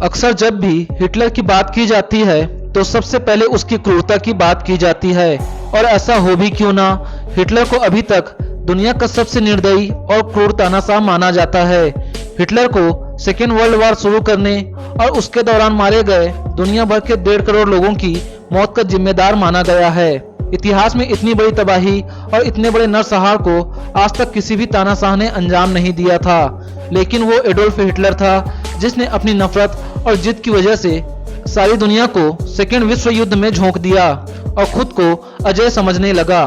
अक्सर जब भी हिटलर की बात की जाती है तो सबसे पहले उसकी क्रूरता की बात की जाती है, और ऐसा हो भी क्यों ना, हिटलर को अभी तक दुनिया का सबसे निर्दयी और क्रूर तानाशाह माना जाता है। हिटलर को सेकेंड वर्ल्ड वॉर शुरू करने और उसके दौरान मारे गए दुनिया भर के 1.5 करोड़ लोगों की मौत का जिम्मेदार माना गया है। इतिहास में इतनी बड़ी तबाही और इतने बड़े नरसंहार को आज तक किसी भी तानाशाह ने अंजाम नहीं दिया था, लेकिन वो एडोल्फ हिटलर था जिसने अपनी नफरत और जिद की वजह से सारी दुनिया को सेकेंड विश्व युद्ध में झोंक दिया और खुद को अजय समझने लगा।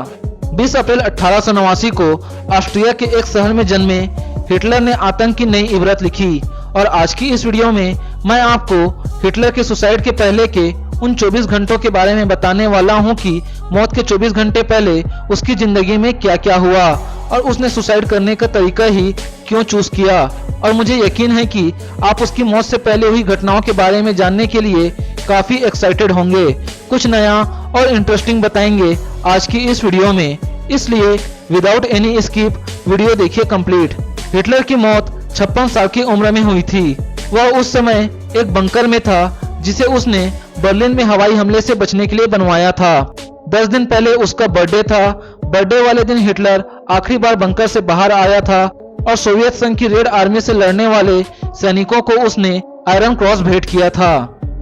20 अप्रैल 1889 को ऑस्ट्रिया के एक शहर में जन्मे हिटलर ने आतंक की नई इबरत लिखी, और आज की इस वीडियो में मैं आपको हिटलर के सुसाइड के पहले के उन 24 घंटों के बारे में बताने वाला हूं कि मौत के 24 घंटे पहले उसकी जिंदगी में क्या क्या हुआ और उसने सुसाइड करने का तरीका ही क्यों चूज किया। और मुझे यकीन है कि आप उसकी मौत से पहले हुई घटनाओं के बारे में जानने के लिए काफी एक्साइटेड होंगे। कुछ नया और इंटरेस्टिंग बताएंगे आज की इस वीडियो में, इसलिए विदाउट एनी स्किप वीडियो देखिए कंप्लीट। हिटलर की मौत 56 साल की उम्र में हुई थी। वह उस समय एक बंकर में था जिसे उसने बर्लिन में हवाई हमले से बचने के लिए बनवाया था। 10 दिन पहले उसका बर्थडे था। बर्थडे वाले दिन हिटलर आखिरी बार बंकर से बाहर आया था और सोवियत संघ की रेड आर्मी से लड़ने वाले सैनिकों को उसने आयरन क्रॉस भेंट किया था।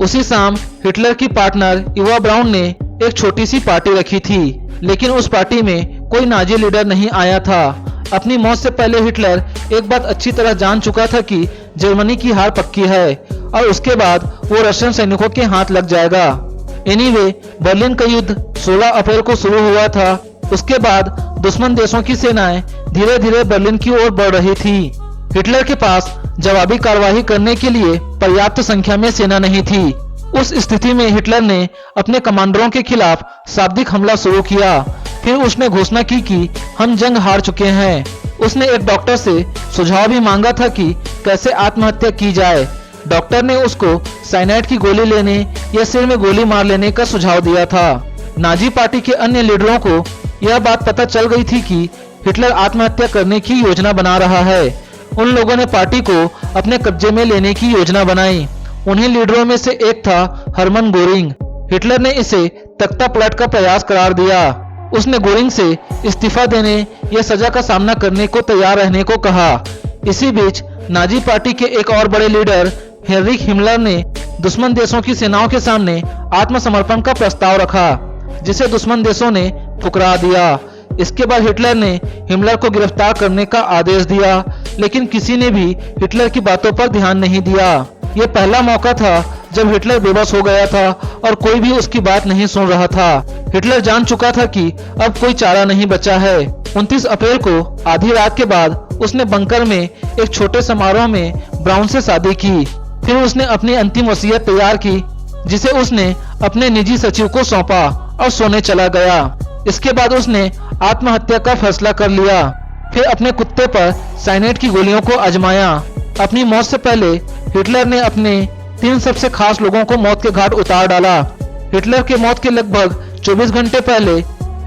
उसी शाम हिटलर की पार्टनर इवा ब्राउन ने एक छोटी सी पार्टी रखी थी, लेकिन उस पार्टी में कोई नाजी लीडर नहीं आया था। अपनी मौत से पहले हिटलर एक बात अच्छी तरह जान चुका था कि जर्मनी की हार पक्की है और उसके बाद वो रशियन सैनिकों के हाथ लग जाएगा। एनीवे, बर्लिन का युद्ध 16 अप्रैल को शुरू हुआ था। उसके बाद दुश्मन देशों की सेनाएं धीरे धीरे बर्लिन की ओर बढ़ रही थी। हिटलर के पास जवाबी कार्यवाही करने के लिए पर्याप्त संख्या में सेना नहीं थी। उस स्थिति में हिटलर ने अपने कमांडरों के खिलाफ शाब्दिक हमला शुरू किया। फिर उसने घोषणा की कि हम जंग हार चुके हैं। उसने एक डॉक्टर से सुझाव भी मांगा था कि कैसे आत्महत्या की जाए। डॉक्टर ने उसको साइनाइड की गोली लेने या सिर में गोली मार लेने का सुझाव दिया था। नाजी पार्टी के अन्य लीडरों को यह बात पता चल गई थी कि हिटलर आत्महत्या करने की योजना बना रहा है। उन लोगों ने पार्टी को अपने कब्जे में लेने की योजना बनाई। उन्हीं लीडरों में से एक था हरमन गोरिंग। हिटलर ने इसे तख्ता पलट का प्रयास करार दिया। उसने गोरिंग से इस्तीफा देने या सजा का सामना करने को तैयार रहने को कहा। इसी बीच नाजी पार्टी के एक और बड़े लीडर हेनरिक हिमलर ने दुश्मन देशों की सेनाओं के सामने आत्मसमर्पण का प्रस्ताव रखा, जिसे दुश्मन देशों ने ठुकरा दिया। इसके बाद हिटलर ने हिमलर को गिरफ्तार करने का आदेश दिया, लेकिन किसी ने भी हिटलर की बातों पर ध्यान नहीं दिया। यह पहला मौका था जब हिटलर बेबस हो गया था और कोई भी उसकी बात नहीं सुन रहा था। हिटलर जान चुका था कि अब कोई चारा नहीं बचा है। 29 अप्रैल को आधी रात के बाद उसने बंकर में एक छोटे समारोह में ब्राउन से शादी की। फिर उसने अपनी अंतिम वसीयत तैयार की, जिसे उसने अपने निजी सचिव को सौंपा और सोने चला गया। इसके बाद उसने आत्महत्या का फैसला कर लिया। फिर अपने कुत्ते पर साइनाइड की गोलियों को आजमाया। अपनी मौत से पहले हिटलर ने अपने 3 सबसे खास लोगों को मौत के घाट उतार डाला। हिटलर के मौत के लगभग 24 घंटे पहले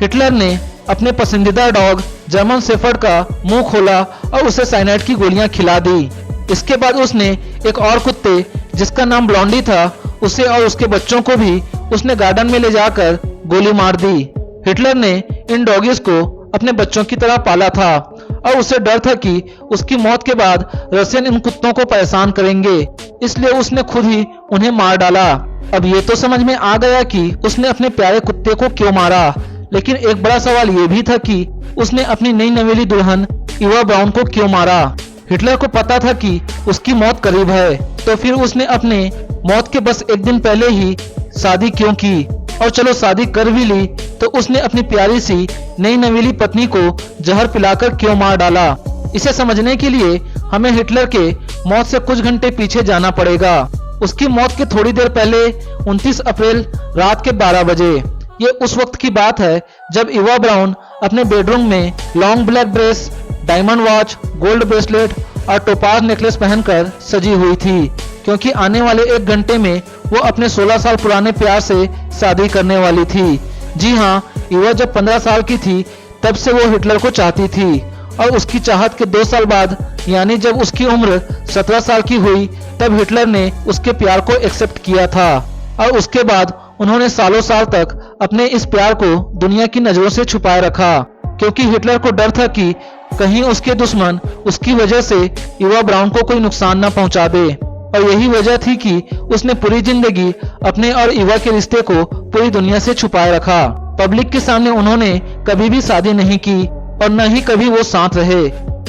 हिटलर ने अपने पसंदीदा डॉग जर्मन शेफर्ड का मुंह खोला और उसे साइनाइड की गोलियां खिला दी। इसके बाद उसने एक और कुत्ते जिसका नाम ब्लॉन्डी था, उसे और उसके बच्चों को भी उसने गार्डन में ले जाकर गोली मार दी। हिटलर ने इन डॉगीज को अपने बच्चों की तरह पाला था और उसे डर था कि उसकी मौत के बाद रशियन इन कुत्तों को परेशान करेंगे, इसलिए उसने खुद ही उन्हें मार डाला। अब ये तो समझ में आ गया कि उसने अपने प्यारे कुत्ते को क्यों मारा, लेकिन एक बड़ा सवाल ये भी था कि उसने अपनी नई नवेली दुल्हन इवा ब्राउन को क्यों मारा। हिटलर को पता था कि उसकी मौत करीब है, तो फिर उसने अपने मौत के बस एक दिन पहले ही शादी क्यों की। और चलो शादी कर भी ली तो उसने अपनी प्यारी सी नई नवेली पत्नी को जहर पिलाकर क्यों मार डाला। इसे समझने के लिए हमें हिटलर के मौत से कुछ घंटे पीछे जाना पड़ेगा। उसकी मौत के थोड़ी देर पहले 29 अप्रैल रात के 12 बजे, ये उस वक्त की बात है जब इवा ब्राउन अपने बेडरूम में long black dress, diamond watch, gold bracelet और टोपाज नेकलेस पहनकर सजी हुई थी, क्योंकि आने वाले 1 घंटे में वो अपने 16 साल पुराने प्यार से शादी करने वाली थी। जी हाँ, इवा जब 15 साल की थी तब से वो हिटलर को चाहती थी और उसकी चाहत के 2 साल बाद यानी जब उसकी उम्र 17 साल की हुई तब हिटलर ने उसके प्यार को एक्सेप्ट किया था और उसके बाद उन्होंने सालों साल तक अपने इस प्यार को दुनिया की नजरों से छुपाए रखा, क्योंकि हिटलर को डर था कि कहीं उसके दुश्मन उसकी वजह से इवा ब्राउन को कोई नुकसान न पहुंचा दे। और यही वजह थी कि उसने पूरी जिंदगी अपने और इवा के रिश्ते को पूरी दुनिया से छुपाए रखा। पब्लिक के सामने उन्होंने कभी भी शादी नहीं की और न ही कभी वो साथ रहे।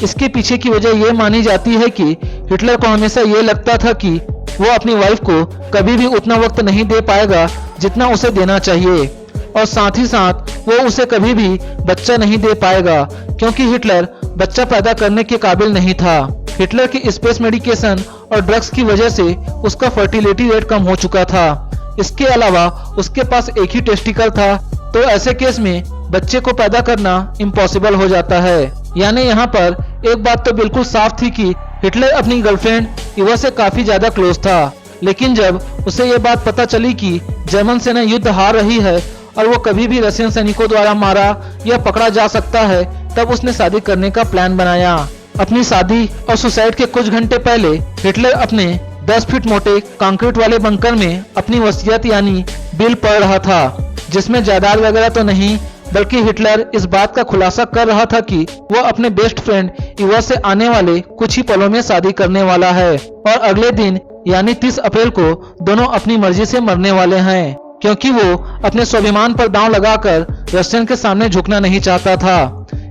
इसके पीछे की वजह ये मानी जाती है कि हिटलर को हमेशा ये लगता था कि वो अपनी वाइफ को कभी भी उतना वक्त नहीं दे पाएगा जितना उसे देना चाहिए, और साथ ही साथ वो उसे कभी भी बच्चा नहीं दे पाएगा क्योंकि हिटलर बच्चा पैदा करने के काबिल नहीं था। हिटलर की स्पेस मेडिकेशन और ड्रग्स की वजह से उसका फर्टिलिटी रेट कम हो चुका था। इसके अलावा उसके पास एक ही टेस्टिकल था, तो ऐसे केस में बच्चे को पैदा करना इम्पॉसिबल हो जाता है। यानी यहाँ पर एक बात तो बिल्कुल साफ थी कि हिटलर अपनी गर्लफ्रेंड इवा से काफी ज्यादा क्लोज था, लेकिन जब उसे ये बात पता चली कि जर्मन सेना युद्ध हार रही है और वो कभी भी रशियन सैनिकों द्वारा मारा या पकड़ा जा सकता है, तब उसने शादी करने का प्लान बनाया। अपनी शादी और सुसाइड के कुछ घंटे पहले हिटलर अपने 10 फीट मोटे कंक्रीट वाले बंकर में अपनी वसीयत यानी बिल पढ़ रहा था, जिसमें जायदाद वगैरह तो नहीं बल्कि हिटलर इस बात का खुलासा कर रहा था कि वो अपने बेस्ट फ्रेंड इवा से आने वाले कुछ ही पलों में शादी करने वाला है और अगले दिन यानी 30 अप्रैल को दोनों अपनी मर्जी से मरने वाले हैं, क्योंकि वो अपने स्वाभिमान पर दांव लगाकर रशियन के सामने झुकना नहीं चाहता था।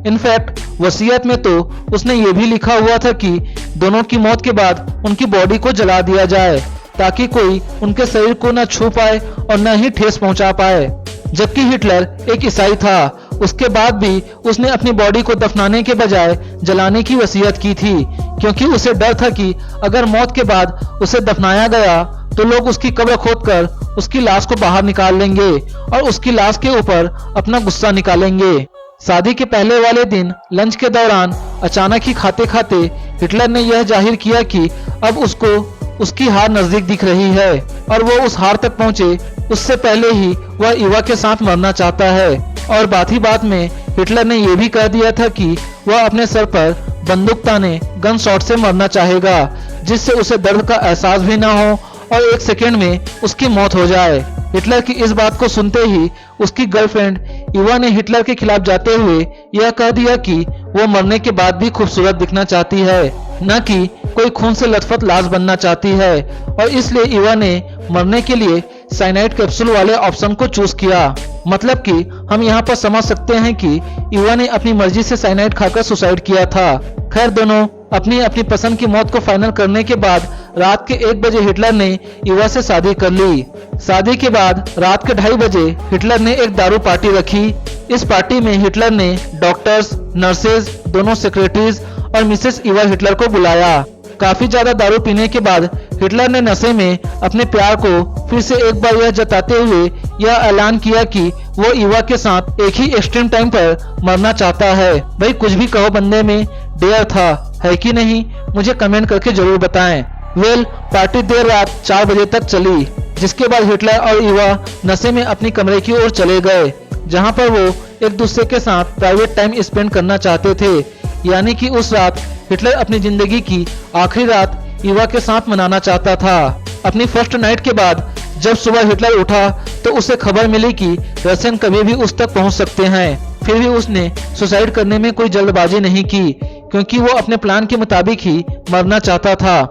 इनफैक्ट वसीयत में तो उसने ये भी लिखा हुआ था कि दोनों की मौत के बाद उनकी बॉडी को जला दिया जाए ताकि कोई उनके शरीर को न छू पाए और न ही ठेस पहुंचा पाए। जबकि हिटलर एक ईसाई था, उसके बाद भी उसने अपनी बॉडी को दफनाने के बजाय जलाने की वसीयत की थी, क्योंकि उसे डर था कि अगर मौत के बाद उसे दफनाया गया तो लोग उसकी कब्र खोदकर उसकी लाश को बाहर निकाल लेंगे और उसकी लाश के ऊपर अपना गुस्सा निकालेंगे। शादी के पहले वाले दिन लंच के दौरान अचानक ही खाते खाते हिटलर ने यह जाहिर किया कि अब उसको उसकी हार नजदीक दिख रही है और वो उस हार तक पहुंचे उससे पहले ही वह इवा के साथ मरना चाहता है। और बात ही बात में हिटलर ने यह भी कह दिया था कि वह अपने सर पर बंदूक ताने गन शॉट से मरना चाहेगा, जिससे उसे दर्द का एहसास भी ना हो और 1 सेकेंड में उसकी मौत हो जाए। हिटलर की इस बात को सुनते ही उसकी गर्लफ्रेंड इवा ने हिटलर के खिलाफ जाते हुए यह कह दिया कि वो मरने के बाद भी खूबसूरत दिखना चाहती है, न कि कोई खून से लथपथ लाश बनना चाहती है, और इसलिए इवा ने मरने के लिए साइनाइड कैप्सूल वाले ऑप्शन को चूज किया। मतलब कि हम यहाँ पर समझ सकते हैं कि इवा ने अपनी मर्जी से साइनाइड खाकर सुसाइड किया था। खैर दोनों अपनी अपनी पसंद की मौत को फाइनल करने के बाद रात के 1 बजे हिटलर ने इवा से शादी कर ली। शादी के बाद रात के 2:30 बजे हिटलर ने एक दारू पार्टी रखी। इस पार्टी में हिटलर ने डॉक्टर्स, नर्सेज, दोनों सेक्रेटरीज और मिसेस इवा हिटलर को बुलाया। काफी ज्यादा दारू पीने के बाद हिटलर ने नशे में अपने प्यार को फिर से एक बार यह जताते हुए यह ऐलान किया कि वो इवा के साथ एक ही एक्सट्रीम टाइम पर मरना चाहता है। भाई कुछ भी कहो, बंदे में डेयर था, है कि नहीं? मुझे कमेंट करके जरूर बताएं। पार्टी देर रात 4 बजे तक चली, जिसके बाद हिटलर और इवा नशे में अपनी कमरे की ओर चले गए, जहां पर वो एक दूसरे के साथ प्राइवेट टाइम स्पेंड करना चाहते थे। यानी कि उस रात हिटलर अपनी जिंदगी की आखिरी रात इवा के साथ मनाना चाहता था। अपनी फर्स्ट नाइट के बाद जब सुबह हिटलर उठा तो उसे खबर मिली कि रशियन कभी भी उस तक पहुंच सकते हैं। फिर भी उसने सुसाइड करने में कोई जल्दबाजी नहीं की, क्योंकि वो अपने प्लान के मुताबिक ही मरना चाहता था।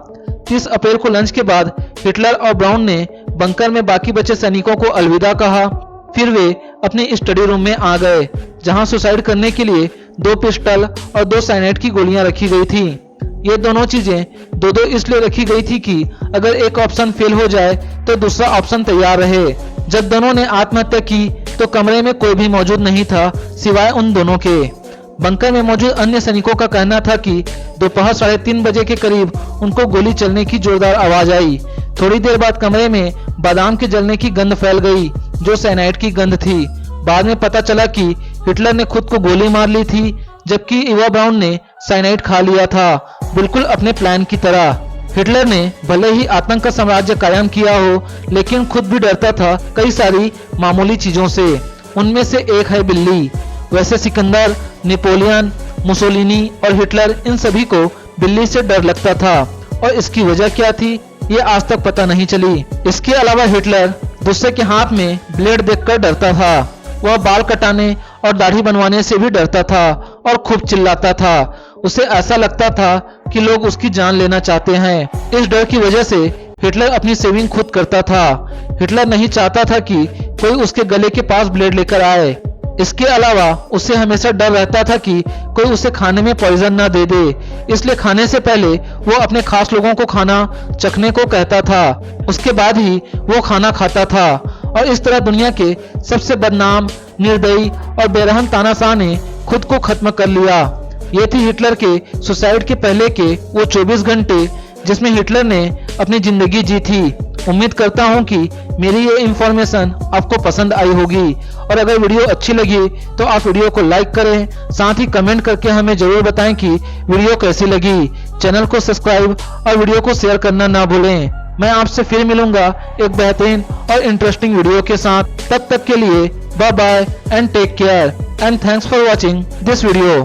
30 अप्रैल को लंच के बाद हिटलर और ब्राउन ने बंकर में बाकी बचे सैनिकों को अलविदा कहा। फिर वे अपने स्टडी रूम में आ गए, जहां सुसाइड करने के लिए 2 पिस्टल और 2 साइनाइड की गोलियां रखी गई थी। ये दोनों चीजें दो इसलिए रखी गई थी कि अगर एक ऑप्शन फेल हो जाए तो दूसरा ऑप्शन तैयार रहे। जब दोनों ने आत्महत्या की तो कमरे में कोई भी मौजूद नहीं था सिवाय उन दोनों के। बंकर में मौजूद अन्य सैनिकों का कहना था कि दोपहर 3:30 बजे के करीब उनको गोली चलने की जोरदार आवाज आई। थोड़ी देर बाद कमरे में बादाम के जलने की गंध फैल गई, जो साइनाइड की गंध थी। बाद में पता चला कि हिटलर ने खुद को गोली मार ली थी, जबकि इवा ब्राउन ने साइनाइड खा लिया था, बिल्कुल अपने प्लान की तरह। हिटलर ने भले ही आतंक का साम्राज्य कायम किया हो, लेकिन खुद भी डरता था कई सारी मामूली चीजों से। उनमें से एक है बिल्ली। वैसे सिकंदर, नेपोलियन मुसोलिनी और हिटलर इन सभी को बिल्ली से डर लगता था और इसकी वजह क्या थी ये आज तक पता नहीं चली। इसके अलावा हिटलर दूसरे के हाथ में ब्लेड देखकर डरता था। वह बाल कटाने और दाढ़ी बनवाने से भी डरता था और खूब चिल्लाता था। उसे ऐसा लगता था कि लोग उसकी जान लेना चाहते हैं। इस डर की वजह से हिटलर अपनी सेविंग खुद करता था। हिटलर नहीं चाहता था कि कोई उसके गले के पास ब्लेड लेकर आए। इसके अलावा उसे हमेशा डर रहता था कि कोई उसे खाने में पॉइजन ना दे दे, इसलिए खाने से पहले वो अपने खास लोगों को खाना चखने को कहता था, उसके बाद ही वो खाना खाता था। और इस तरह दुनिया के सबसे बदनाम, निर्दयी और बेरहम तानाशाह ने खुद को खत्म कर लिया। ये थी हिटलर के सुसाइड के पहले के वो 24 घंटे जिसमें हिटलर ने अपनी जिंदगी जी थी। उम्मीद करता हूं कि मेरी ये इंफॉर्मेशन आपको पसंद आई होगी और अगर वीडियो अच्छी लगी तो आप वीडियो को लाइक करें, साथ ही कमेंट करके हमें जरूर बताएं कि वीडियो कैसी लगी। चैनल को सब्सक्राइब और वीडियो को शेयर करना ना भूलें। मैं आपसे फिर मिलूंगा एक बेहतरीन और इंटरेस्टिंग वीडियो के साथ। तब तक के लिए bye bye and take care and thanks for watching this video.